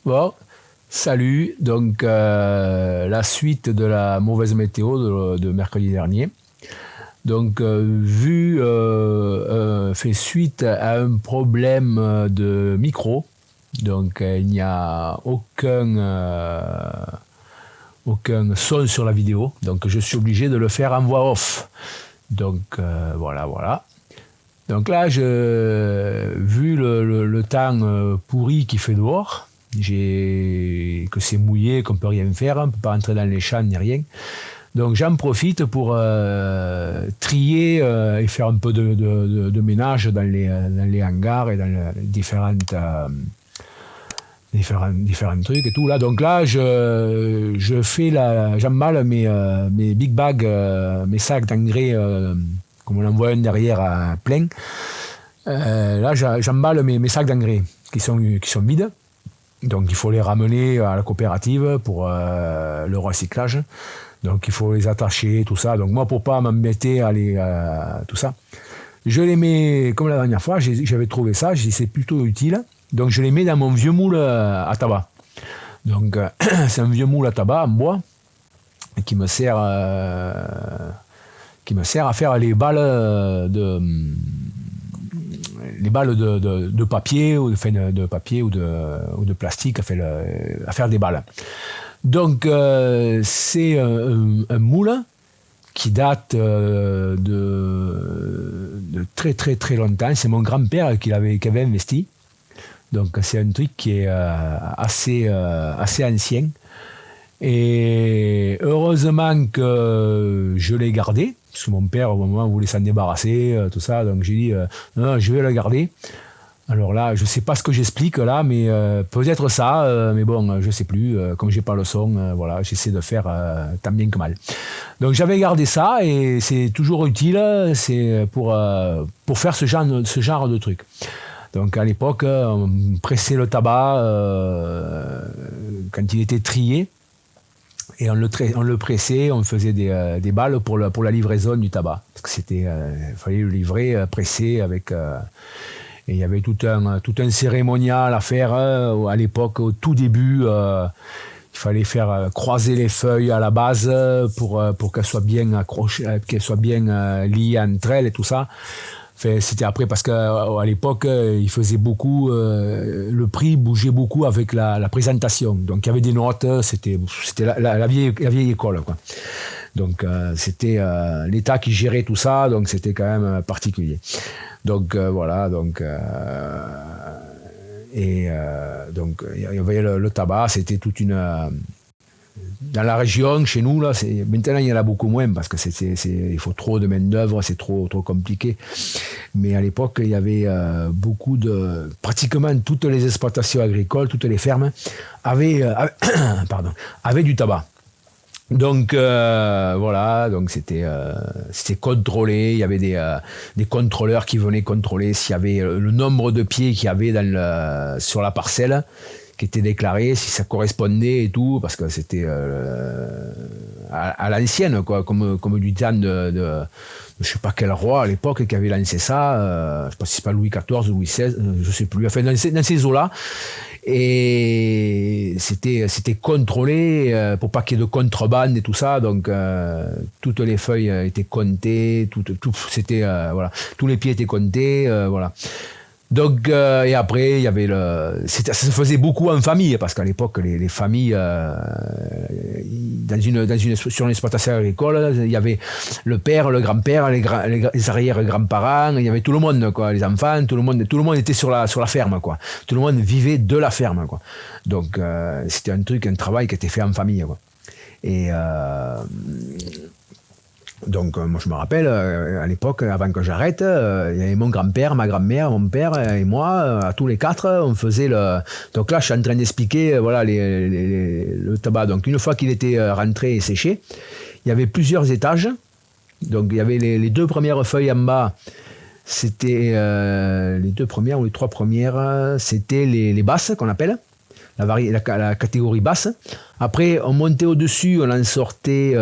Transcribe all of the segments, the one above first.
Bon, salut. Donc, la suite de la mauvaise météo de mercredi dernier. Donc, fait suite à un problème de micro. Donc, il n'y a aucun son sur la vidéo. Donc, je suis obligé de le faire en voix off. Donc, voilà. Donc là, vu le temps pourri qu'il fait dehors, que c'est mouillé, qu'on peut rien faire, on ne peut pas entrer dans les champs ni rien. Donc j'en profite pour trier et faire un peu de ménage dans les hangars et dans les différents trucs et tout là. Donc là, j'emballe mes big bags, mes sacs d'engrais, comme on en voit un derrière à plein. Là, j'emballe mes sacs d'engrais qui sont vides. Donc il faut les ramener à la coopérative pour le recyclage. Donc il faut les attacher, tout ça. Donc moi, pour pas m'embêter à tout ça, je les mets, comme la dernière fois, j'avais trouvé ça, j'ai dit c'est plutôt utile. Donc je les mets dans mon vieux moule à tabac. Donc c'est un vieux moule à tabac en bois qui me sert à faire les balles de papier ou de plastique à faire des balles. Donc c'est un moule qui date de très très très longtemps. C'est mon grand-père qui avait investi. Donc c'est un truc qui est assez ancien. Et heureusement que je l'ai gardé, parce que mon père au moment voulait s'en débarrasser, tout ça. Donc j'ai dit non, je vais le garder. Alors là, je ne sais pas ce que j'explique là, mais peut-être ça, mais bon, je ne sais plus. Comme j'ai pas le son, voilà, j'essaie de faire tant bien que mal. Donc j'avais gardé ça et c'est toujours utile, c'est pour faire ce genre de truc. Donc à l'époque, on pressait le tabac quand il était trié. Et on le pressait, on faisait des balles pour la livraison du tabac. Parce que il fallait le livrer, pressé avec... et il y avait tout un cérémonial à faire à l'époque, au tout début. Il fallait faire croiser les feuilles à la base pour qu'elles soient bien accrochées, qu'elles soient bien liées entre elles et tout ça. Enfin, c'était après parce qu'à l'époque, il faisait beaucoup, le prix bougeait beaucoup avec la présentation. Donc il y avait des notes, c'était la vieille école, quoi. Donc c'était l'État qui gérait tout ça, donc c'était quand même particulier. Donc voilà, donc il y avait le tabac, c'était toute une dans la région, chez nous, là, maintenant il y en a beaucoup moins parce que il faut trop de main-d'œuvre, c'est trop compliqué. Mais à l'époque, il y avait pratiquement toutes les exploitations agricoles, toutes les fermes avaient du tabac. Donc voilà, donc c'était contrôlé. Il y avait des contrôleurs qui venaient contrôler s'il y avait le nombre de pieds qu'il y avait sur la parcelle qui était déclaré, si ça correspondait et tout, parce que c'était à l'ancienne, quoi, comme du temps de je sais pas quel roi à l'époque qui avait lancé ça, je sais pas si c'est pas Louis XIV ou Louis XVI, je sais plus, enfin dans ces eaux-là. Et c'était contrôlé pour pas qu'il y ait de contrebande et tout ça, donc toutes les feuilles étaient comptées, c'était voilà, tous les pieds étaient comptés, voilà. Donc et après il y avait ça se faisait beaucoup en famille parce qu'à l'époque les familles sur une exploitation agricole, il y avait le père, le grand-père, les arrière-grands-parents, il y avait tout le monde, quoi, les enfants, tout le monde était sur la ferme, quoi. Tout le monde vivait de la ferme, quoi. Donc c'était un travail qui était fait en famille, quoi. Et donc moi je me rappelle à l'époque, avant que j'arrête, il y avait mon grand-père, ma grand-mère, mon père et moi, à tous les quatre, on faisait donc là je suis en train d'expliquer voilà le tabac. Donc une fois qu'il était rentré et séché, il y avait plusieurs étages. Donc il y avait les deux premières feuilles en bas, c'était les deux premières ou les trois premières, c'était les basses qu'on appelle. La catégorie basse. Après, on montait au-dessus, on en sortait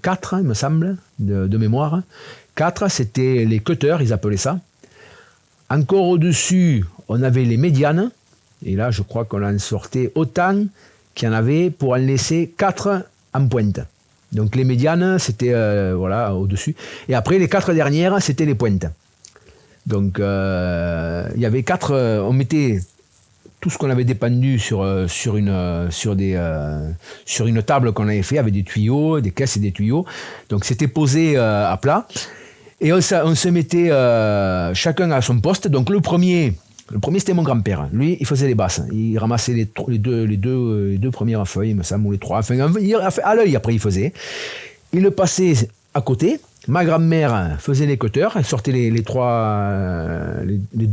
4, il me semble, de mémoire. 4, c'était les cutters, ils appelaient ça. Encore au-dessus, on avait les médianes. Et là, je crois qu'on en sortait autant qu'il y en avait pour en laisser 4 en pointe. Donc les médianes, c'était voilà, au-dessus. Et après, les 4 dernières, c'était les pointes. Donc il y avait 4... on mettait tout ce qu'on avait dépendu sur une table qu'on avait fait avec des tuyaux, des caisses et des tuyaux. Donc c'était posé à plat. Et on se mettait chacun à son poste. Donc le premier c'était mon grand-père. Lui, il faisait les les basses. Il ramassait les deux premières feuilles, il me semble, ou les 3. Enfin, à l'œil, après, il faisait. Il le passait à côté. Ma grand-mère faisait les cutters. Elle sortait les 2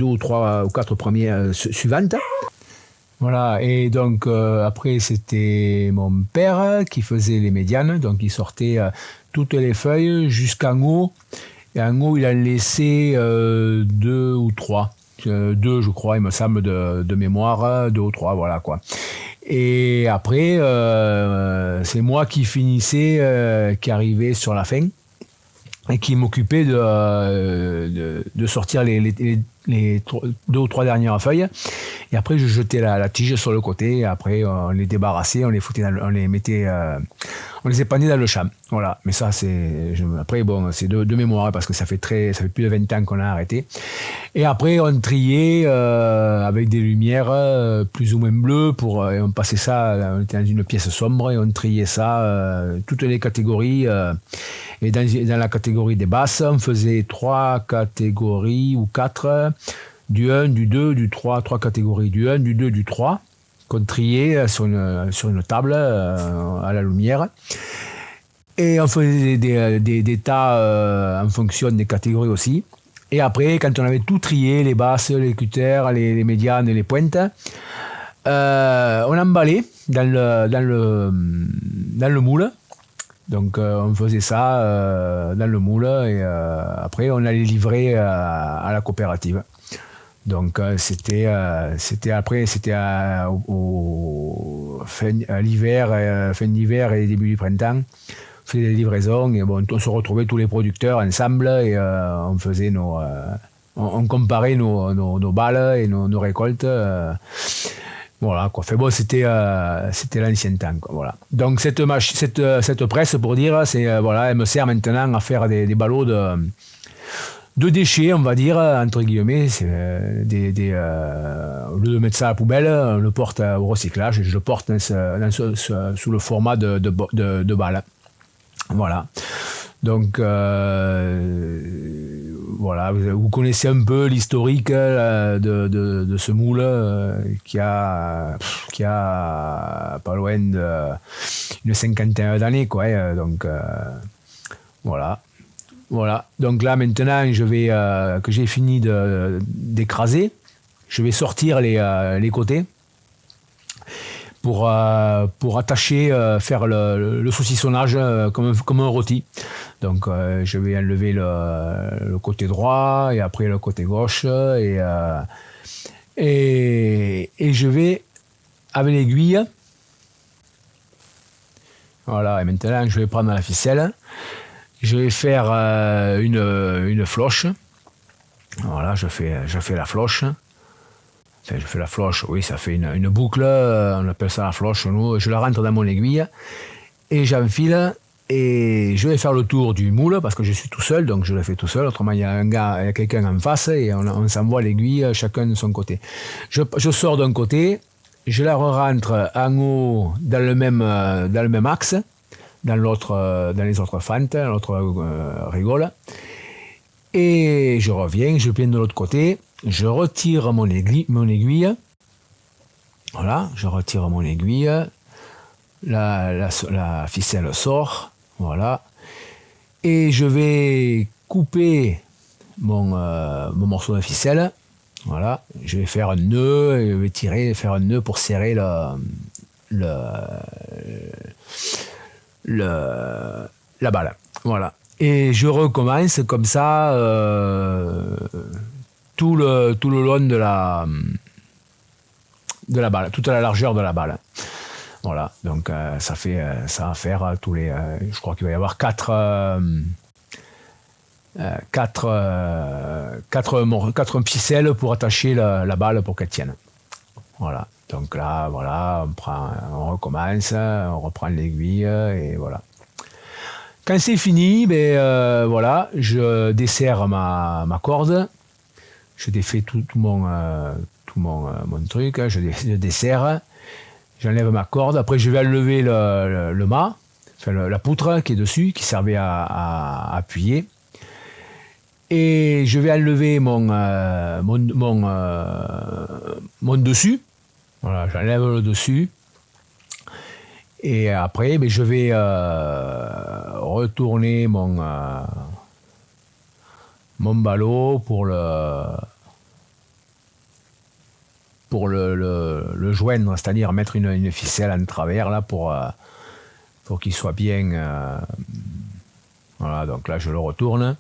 ou 3 ou 4 premières suivantes. Voilà, et donc après après mon père qui faisait les médianes, donc il sortait toutes les feuilles jusqu'en haut, et en haut il en laissait 2 ou 3, 2 je crois il me semble de mémoire, 2 ou 3, voilà quoi. Et après c'est moi qui finissais, qui arrivais sur la fin, et qui m'occupait de sortir les 2 ou 3 dernières feuilles. Et après, je jetais la tige sur le côté. Et après, on les débarrassait, on les mettait, on les épandait dans le champ. Voilà. Mais ça, après, bon, c'est de mémoire parce que ça fait plus de 20 ans qu'on a arrêté. Et après, on triait avec des lumières plus ou moins bleues et on passait ça, on était dans une pièce sombre et on triait ça, toutes les catégories. Et dans la catégorie des basses, on faisait 3 catégories ou 4, du 1, du 2, du 3 catégories, du 1, du 2, du 3, qu'on triait sur une table à la lumière. Et on faisait des tas en fonction des catégories aussi. Et après, quand on avait tout trié, les basses, les cutters, les médianes et les pointes, on emballait dans le moule. Donc on faisait ça dans le moule et après on allait livrer à la coopérative. Donc c'était fin d'hiver et début du printemps. On faisait des livraisons et bon, on se retrouvait tous les producteurs ensemble et on faisait on comparait nos balles et nos récoltes. Voilà quoi. Fait bon, c'était l'ancien temps quoi. Voilà. Donc cette presse, pour dire, voilà, elle me sert maintenant à faire des ballots de déchets, on va dire entre guillemets. C'est au lieu de mettre ça à la poubelle, on le porte au recyclage et je le porte sous le format de balles. Voilà. Donc voilà, vous connaissez un peu l'historique de ce moule qui a pas loin d'une cinquantaine d'années quoi. Donc voilà. Donc là maintenant que j'ai fini d'écraser, je vais sortir les côtés pour attacher, faire le saucissonnage comme un rôti. Donc je vais enlever le côté droit et après le côté gauche et je vais avec l'aiguille. Voilà, et maintenant je vais prendre la ficelle. Je vais faire une floche. Voilà, je fais la floche. Enfin, je fais la floche, oui, ça fait une boucle, on appelle ça la floche, nous, je la rentre dans mon aiguille et j'enfile et je vais faire le tour du moule parce que je suis tout seul, donc je le fais tout seul, autrement il y a quelqu'un en face et on s'envoie l'aiguille chacun de son côté. Je sors d'un côté, je la rentre en haut dans le même axe, dans les autres fentes, l'autre rigole, et je reviens, je viens de l'autre côté. Je retire mon aiguille. Voilà, je retire mon aiguille. La ficelle sort. Voilà. Et je vais couper mon morceau de ficelle. Voilà. Je vais faire un nœud. Et je vais faire un nœud pour serrer la balle. Voilà. Et je recommence comme ça tout le long de la balle, toute la largeur de la balle. Voilà, donc ça va faire tous les... je crois qu'il va y avoir 4 ficelles pour attacher la balle pour qu'elle tienne. Voilà. Donc là, voilà, on recommence, on reprend l'aiguille et voilà. Quand c'est fini, voilà, je desserre ma corde, je défais tout mon truc, hein, je desserre, j'enlève ma corde, après je vais enlever le mât, enfin la poutre qui est dessus, qui servait à appuyer. Et je vais enlever mon dessus. Voilà, j'enlève le dessus. Et après, je vais retourner mon ballot pour le joindre, c'est-à-dire mettre une ficelle en travers là pour qu'il soit bien. Voilà, donc là je le retourne.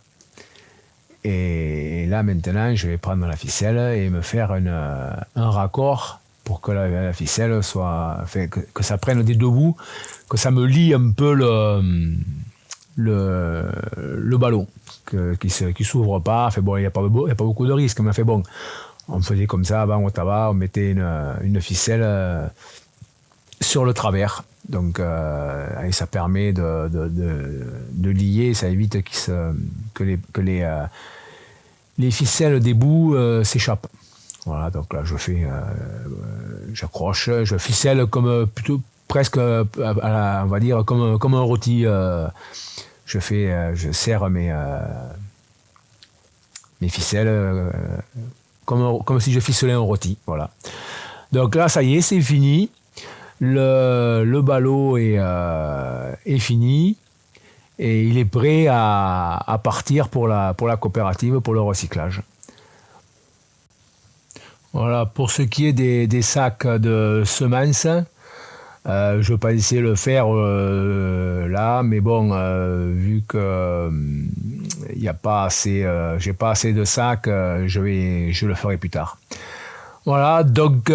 Et là maintenant, je vais prendre la ficelle et me faire un raccord pour que la ficelle soit, enfin, que ça prenne des deux bouts, que ça me lie un peu le ballon, qui s'ouvre pas. Enfin bon, il n'y a pas beaucoup de risques, mais fait bon, on faisait comme ça avant au tabac, on mettait une ficelle sur le travers. Donc, et ça permet de lier, ça évite que les ficelles des bouts s'échappent. Voilà, donc là j'accroche, je ficelle comme plutôt presque, on va dire comme un rôti. Je serre mes ficelles comme si je ficelais un rôti. Voilà. Donc là, ça y est, c'est fini. Le ballot est fini et il est prêt à partir pour la coopérative, pour le recyclage. Voilà, pour ce qui est des sacs de semences, je pensais le faire là, mais bon, vu que y a pas assez, j'ai pas assez de sacs, je le ferai plus tard. Voilà, donc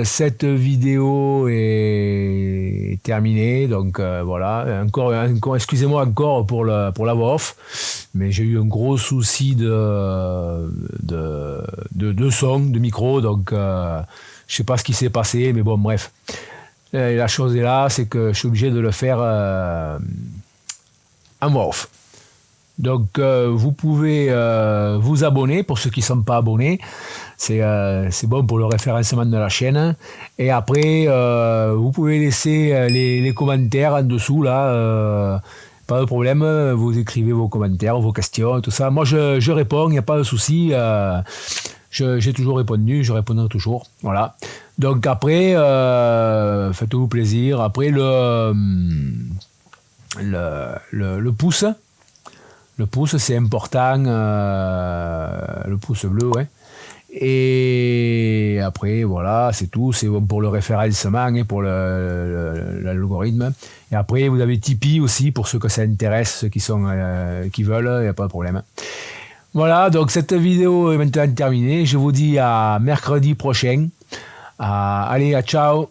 cette vidéo est terminée. Donc voilà, encore excusez-moi encore pour la voix off, mais j'ai eu un gros souci de son, de micro, donc je sais pas ce qui s'est passé, mais bon, bref. La chose est là, c'est que je suis obligé de le faire en voix off. Donc vous pouvez vous abonner pour ceux qui ne sont pas abonnés. C'est bon pour le référencement de la chaîne. Et après, vous pouvez laisser les commentaires en dessous là. Pas de problème, vous écrivez vos commentaires, vos questions, tout ça. Moi je réponds, il n'y a pas de souci. J'ai toujours répondu, je répondrai toujours. Voilà. Donc après, faites-vous plaisir. Après le pouce. Le pouce, c'est important, le pouce bleu, ouais. Et après, voilà, c'est tout. C'est bon pour le référencement et pour l'algorithme. Et après, vous avez Tipeee aussi pour ceux que ça intéresse, ceux qui veulent, il n'y a pas de problème. Voilà, donc cette vidéo est maintenant terminée. Je vous dis à mercredi prochain. Allez, ciao.